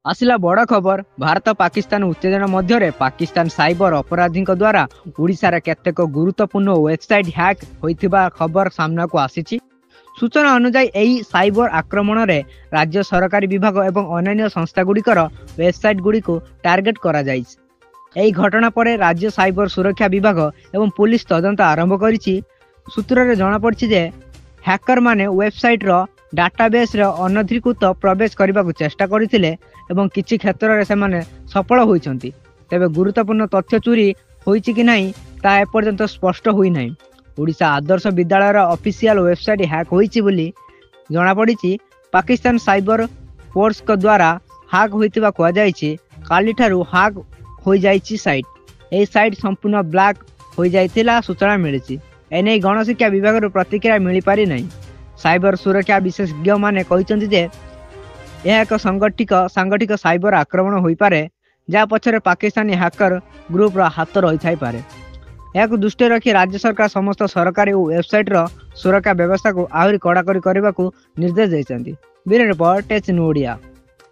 आसिला बड़ खबर। भारत पाकिस्तान उत्तेजना मध्य पाकिस्तान साइबर अपराधी द्वारा ओडिशा रे केतेक गुरुत्वपूर्ण वेबसाइट हैक होइथिबा खबर सामना को आसीची। सूचना अनुसार यही साइबर आक्रमण रे राज्य सरकारी विभाग एवं अन्य संस्था गुड़िकर वेबसाइट गुड़ी को टार्गेट करा जाइछ। एही घटना पर राज्य साइबर सुरक्षा विभाग एवं पुलिस तदंत आरंभ करिछि। सूत्र रे जणा पड़छि जे हैकर माने वेबसाइट रो डाटाबेस रे अनधिकृत प्रवेश करने को चेष्टा करथिले एवं किछि क्षेत्र रे सेमाने सफल होइछन्ति। तेबे गुरुत्वपूर्ण तथ्य चोरी होइछि कि नाही ता एपर्यंत स्पष्ट होई नाही। Odisha Adarsh Vidyalaya official website hack होइछि बोली जणा पड़िछि। पाकिस्तान साइबर फोर्स को द्वारा हैक होइतिबा कुआ जाइछि। काली ठारू हैक होई जाइछि साइट। एही साइट संपूर्ण ब्लैक होई जाइतिला सूचना मिलिछि। एने गणशिक्षा विभाग रो प्रतिक्रिया मिली पारि नाही। साइबर सुरक्षा विशेषज्ञ माने कहिसंति जे यह एक सांगठिक साइबर आक्रमण होई पारे जहाँ पछरे पाकिस्तानी हैकर ग्रुप रा हाथ रही थाई पारे। यह दृष्टि रखी राज्य सरकार समस्त सरकारी वेबसाइट रो सुरक्षा व्यवस्था को आहरी कड़ाकड़ी करने को निर्देश देइछन्ति। ब्यूरो रिपोर्ट टेच इन ओडिया।